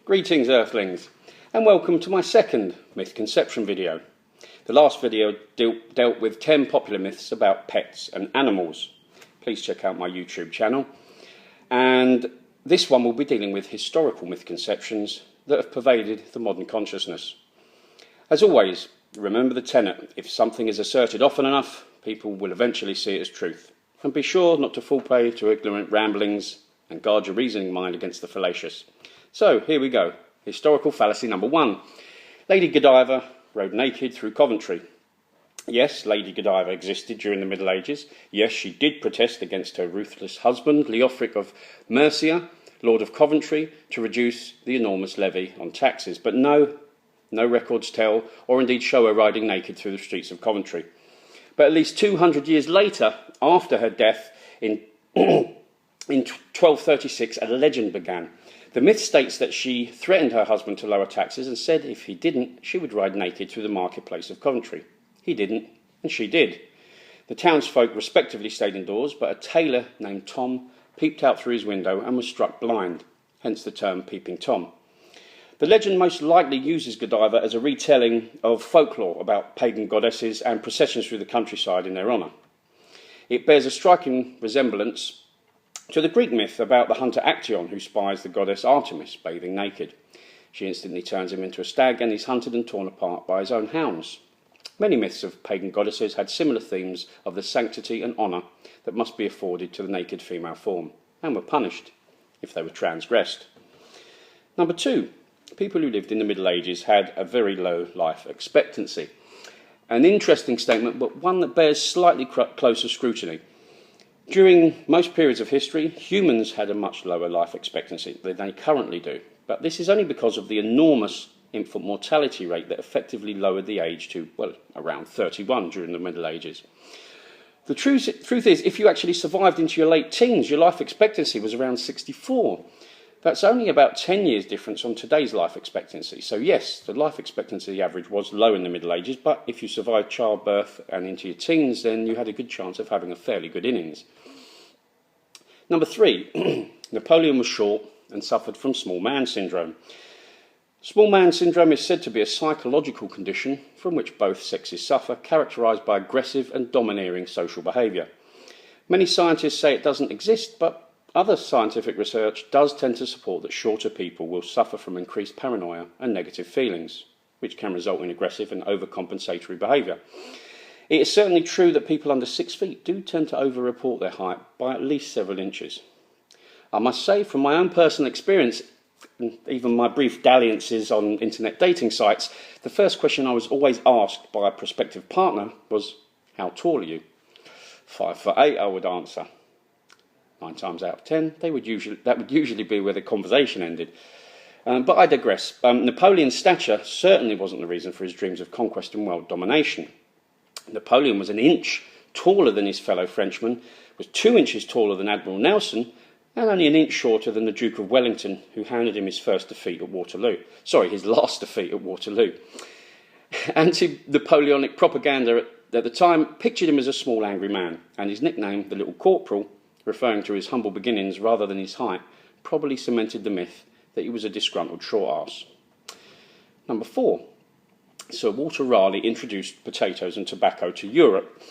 Greetings Earthlings, and welcome to my second Misconception video. The last video dealt with 10 popular myths about pets and animals. Please check out my YouTube channel. And this one will be dealing with historical misconceptions that have pervaded the modern consciousness. As always, remember the tenet: if something is asserted often enough, people will eventually see it as truth. And be sure not to fall prey to ignorant ramblings and guard your reasoning mind against the fallacious. So, here we go. Historical fallacy number 1. Lady Godiva rode naked through Coventry. Yes, Lady Godiva existed during the Middle Ages. Yes, she did protest against her ruthless husband, Leofric of Mercia, Lord of Coventry, to reduce the enormous levy on taxes. But no records tell, or indeed show her riding naked through the streets of Coventry. But at least 200 years later, after her death in 1236, a legend began. The myth states that she threatened her husband to lower taxes and said if he didn't, she would ride naked through the marketplace of Coventry. He didn't, and she did. The townsfolk respectively stayed indoors, but a tailor named Tom peeped out through his window and was struck blind, hence the term Peeping Tom. The legend most likely uses Godiva as a retelling of folklore about pagan goddesses and processions through the countryside in their honour. It bears a striking resemblance to the Greek myth about the hunter Actaeon, who spies the goddess Artemis bathing naked. She instantly turns him into a stag, and he's hunted and torn apart by his own hounds. Many myths of pagan goddesses had similar themes of the sanctity and honour that must be afforded to the naked female form, and were punished if they were transgressed. Number 2. People who lived in the Middle Ages had a very low life expectancy. An interesting statement, but one that bears slightly closer scrutiny. During most periods of history, humans had a much lower life expectancy than they currently do. But this is only because of the enormous infant mortality rate that effectively lowered the age to, well, around 31 during the Middle Ages. The truth is, if you actually survived into your late teens, your life expectancy was around 64. That's only about 10 years difference on today's life expectancy. So yes, the life expectancy average was low in the Middle Ages, but if you survived childbirth and into your teens, then you had a good chance of having a fairly good innings. Number 3, Napoleon was short and suffered from small man syndrome. Small man syndrome is said to be a psychological condition from which both sexes suffer, characterised by aggressive and domineering social behaviour. Many scientists say it doesn't exist, but other scientific research does tend to support that shorter people will suffer from increased paranoia and negative feelings, which can result in aggressive and overcompensatory behaviour. It is certainly true that people under 6 feet do tend to over-report their height by at least several inches. I must say, from my own personal experience, and even my brief dalliances on internet dating sites, the first question I was always asked by a prospective partner was, "How tall are you?" 5'8", I would answer. 9 times out of 10, that would usually be where the conversation ended. But I digress. Napoleon's stature certainly wasn't the reason for his dreams of conquest and world domination. Napoleon was an inch taller than his fellow Frenchman, was 2 inches taller than Admiral Nelson, and only an inch shorter than the Duke of Wellington, who handed him his last defeat at Waterloo. Anti-Napoleonic propaganda at the time pictured him as a small, angry man, and his nickname, the Little Corporal, referring to his humble beginnings rather than his height, probably cemented the myth that he was a disgruntled short arse. Number 4. Sir Walter Raleigh introduced potatoes and tobacco to Europe.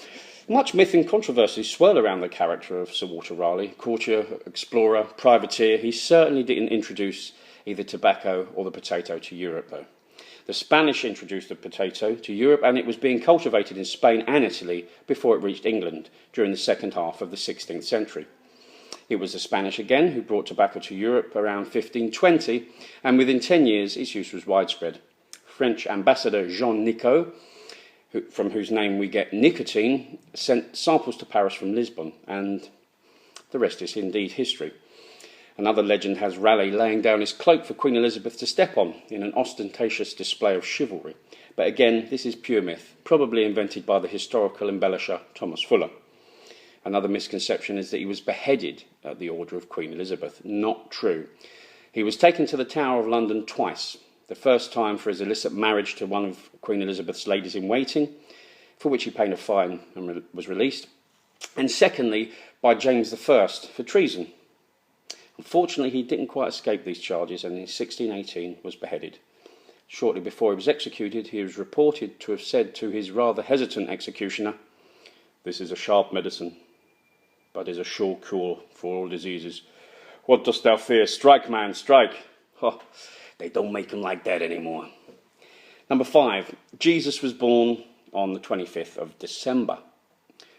Much myth and controversy swirl around the character of Sir Walter Raleigh. Courtier, explorer, privateer, he certainly didn't introduce either tobacco or the potato to Europe, though. The Spanish introduced the potato to Europe, and it was being cultivated in Spain and Italy before it reached England during the second half of the 16th century. It was the Spanish again who brought tobacco to Europe around 1520, and within 10 years its use was widespread. French ambassador Jean Nicot, from whose name we get nicotine, sent samples to Paris from Lisbon, and the rest is indeed history. Another legend has Raleigh laying down his cloak for Queen Elizabeth to step on in an ostentatious display of chivalry. But again, this is pure myth, probably invented by the historical embellisher Thomas Fuller. Another misconception is that he was beheaded at the order of Queen Elizabeth. Not true. He was taken to the Tower of London twice. The first time for his illicit marriage to one of Queen Elizabeth's ladies-in-waiting, for which he paid a fine and was released. And secondly, by James I for treason. Unfortunately, he didn't quite escape these charges and in 1618 was beheaded. Shortly before he was executed, he was reported to have said to his rather hesitant executioner, "This is a sharp medicine, but is a sure cure for all diseases. What dost thou fear? Strike, man, strike." Oh, they don't make them like that anymore. Number 5, Jesus was born on the 25th of December.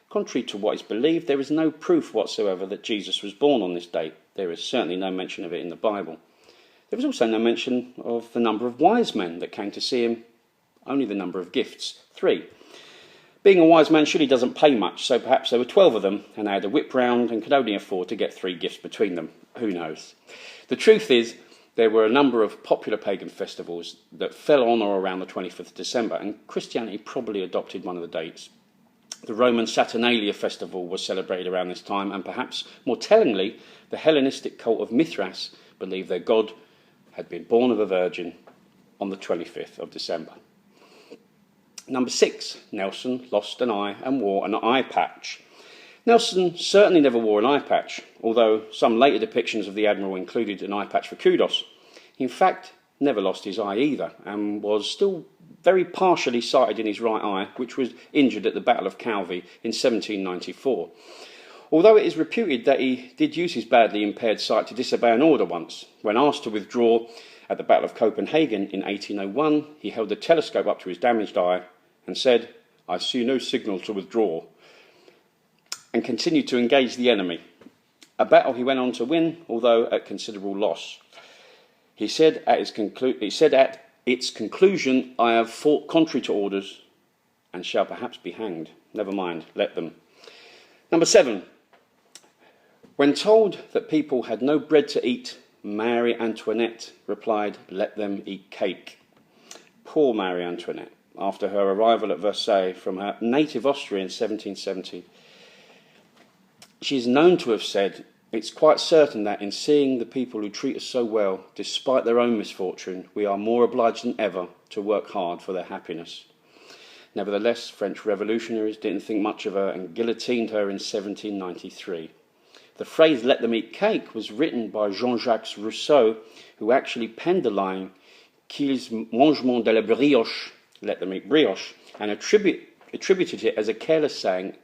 Contrary to what is believed, there is no proof whatsoever that Jesus was born on this date. There is certainly no mention of it in the Bible. There was also no mention of the number of wise men that came to see him, only the number of gifts, 3. Being a wise man surely doesn't pay much, so perhaps there were 12 of them, and they had a whip round and could only afford to get 3 gifts between them. Who knows? The truth is, there were a number of popular pagan festivals that fell on or around the 25th of December, and Christianity probably adopted one of the dates. The Roman Saturnalia festival was celebrated around this time, and perhaps more tellingly, the Hellenistic cult of Mithras believed their god had been born of a virgin on the 25th of December. Number 6, Nelson lost an eye and wore an eye patch. Nelson certainly never wore an eye patch, although some later depictions of the Admiral included an eye patch for kudos. He in fact never lost his eye either, and was still very partially sighted in his right eye, which was injured at the Battle of Calvi in 1794. Although it is reputed that he did use his badly impaired sight to disobey an order once. When asked to withdraw at the Battle of Copenhagen in 1801, he held the telescope up to his damaged eye and said, "I see no signal to withdraw," and continued to engage the enemy. A battle he went on to win, although at considerable loss. He said at its conclusion, "I have fought contrary to orders and shall perhaps be hanged. Never mind, let them." Number 7. When told that people had no bread to eat, Marie Antoinette replied, "Let them eat cake." Poor Marie Antoinette, after her arrival at Versailles from her native Austria in 1770. She is known to have said, "It's quite certain that in seeing the people who treat us so well, despite their own misfortune, we are more obliged than ever to work hard for their happiness." Nevertheless, French revolutionaries didn't think much of her and guillotined her in 1793. The phrase "let them eat cake" was written by Jean-Jacques Rousseau, who actually penned the line "qu'ils mangeront de la brioche," let them eat brioche, and attributed it as a careless saying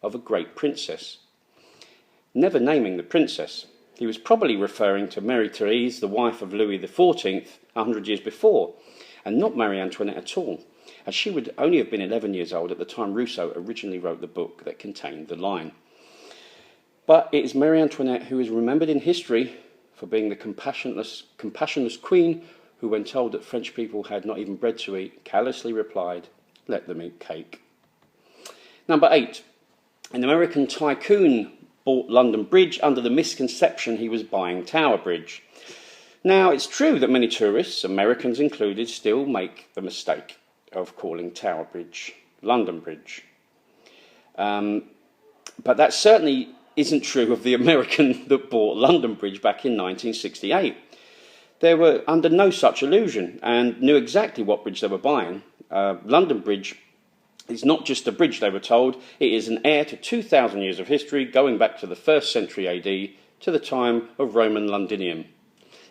of a great princess, never naming the princess. He was probably referring to Marie Therese, the wife of Louis XIV, 100 years before, and not Marie Antoinette at all, as she would only have been 11 years old at the time Rousseau originally wrote the book that contained the line. But it is Marie Antoinette who is remembered in history for being the compassionless queen who, when told that French people had not even bread to eat, callously replied, "Let them eat cake." Number 8. An American tycoon bought London Bridge under the misconception he was buying Tower Bridge. Now, it's true that many tourists, Americans included, still make the mistake of calling Tower Bridge London Bridge. But that certainly isn't true of the American that bought London Bridge back in 1968. They were under no such illusion and knew exactly what bridge they were buying. London Bridge is not just a bridge, they were told. It is an heir to 2,000 years of history, going back to the 1st century AD, to the time of Roman Londinium,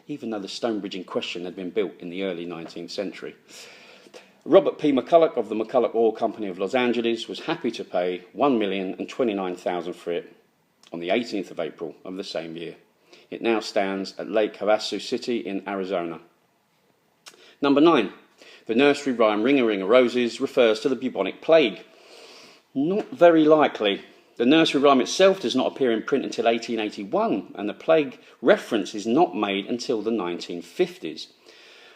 even though the stone bridge in question had been built in the early 19th century. Robert P. McCulloch of the McCulloch Oil Company of Los Angeles was happy to pay $1,029,000 for it on the 18th of April of the same year. It now stands at Lake Havasu City in Arizona. Number 9. The nursery rhyme "Ring a Ring a Roses" refers to the bubonic plague. Not very likely. The nursery rhyme itself does not appear in print until 1881, and the plague reference is not made until the 1950s.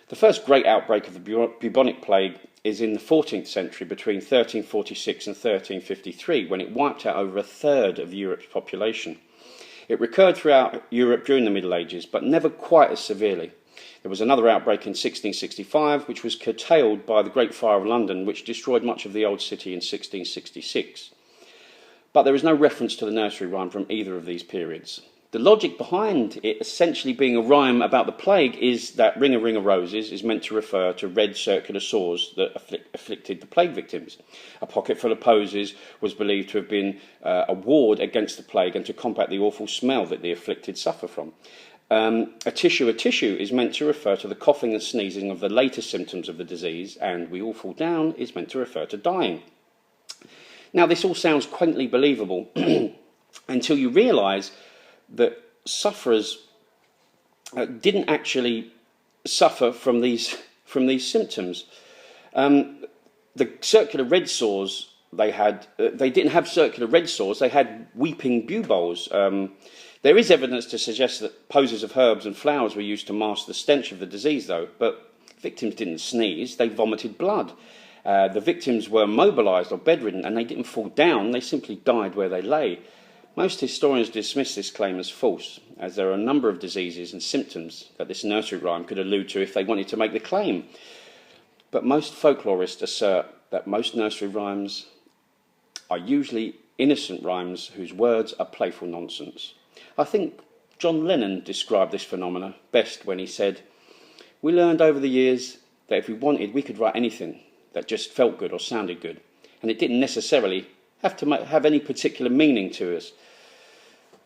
The first great outbreak of the bubonic plague is in the 14th century, between 1346 and 1353, when it wiped out over a third of Europe's population. It recurred throughout Europe during the Middle Ages, but never quite as severely. There was another outbreak in 1665, which was curtailed by the Great Fire of London, which destroyed much of the old city in 1666. But there is no reference to the nursery rhyme from either of these periods. The logic behind it essentially being a rhyme about the plague is that "Ring a Ring a Roses" is meant to refer to red circular sores that afflicted the plague victims. A pocket full of posies was believed to have been a ward against the plague and to combat the awful smell that the afflicted suffer from. A tissue is meant to refer to the coughing and sneezing of the later symptoms of the disease, and we all fall down is meant to refer to dying. Now, this all sounds quaintly believable until you realise that sufferers didn't actually suffer from these symptoms. The circular red sores they had, they didn't have circular red sores, they had weeping buboles. There is evidence to suggest that posies of herbs and flowers were used to mask the stench of the disease, though, but victims didn't sneeze, they vomited blood. The victims were immobilised or bedridden, and they didn't fall down, they simply died where they lay. Most historians dismiss this claim as false, as there are a number of diseases and symptoms that this nursery rhyme could allude to if they wanted to make the claim. But most folklorists assert that most nursery rhymes are usually innocent rhymes whose words are playful nonsense. I think John Lennon described this phenomena best when he said, "We learned over the years that if we wanted, we could write anything that just felt good or sounded good, and it didn't necessarily have to have any particular meaning to us."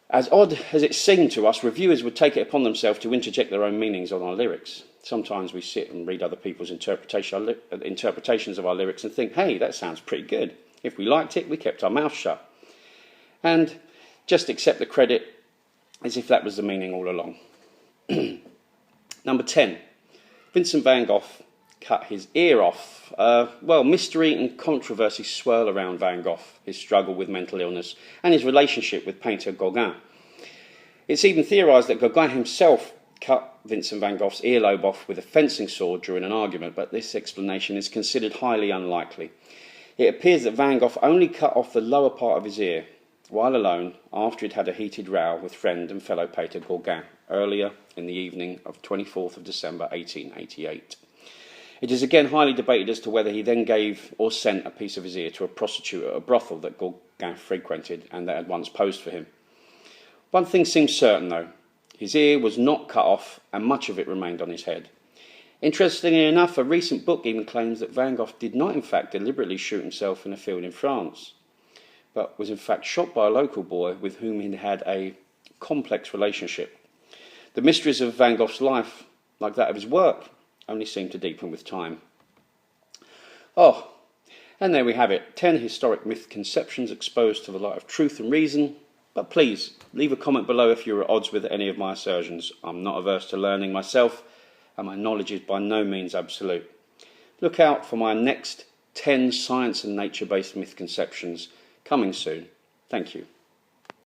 As odd as it seemed to us, reviewers would take it upon themselves to interject their own meanings on our lyrics. Sometimes we sit and read other people's interpretations of our lyrics and think, hey, that sounds pretty good. If we liked it, we kept our mouth shut. And just accept the credit as if that was the meaning all along. Number 10. Vincent van Gogh cut his ear off. Mystery and controversy swirl around Van Gogh, his struggle with mental illness, and his relationship with painter Gogh. It's even theorised that Gogh himself cut Vincent van Gogh's earlobe off with a fencing sword during an argument, but this explanation is considered highly unlikely. It appears that Van Gogh only cut off the lower part of his ear, while alone, after he'd had a heated row with friend and fellow painter Gogh earlier in the evening of 24th of December 1888. It is again highly debated as to whether he then gave or sent a piece of his ear to a prostitute at a brothel that Gogh frequented and that had once posed for him. One thing seems certain, though. His ear was not cut off, and much of it remained on his head. Interestingly enough, a recent book even claims that Van Gogh did not in fact deliberately shoot himself in a field in France, but was in fact shot by a local boy with whom he had a complex relationship. The mysteries of Van Gogh's life, like that of his work, only seem to deepen with time. Oh, and there we have it, 10 historic misconceptions exposed to the light of truth and reason. But please, leave a comment below if you're at odds with any of my assertions. I'm not averse to learning myself, and my knowledge is by no means absolute. Look out for my next 10 science and nature-based misconceptions coming soon. Thank you.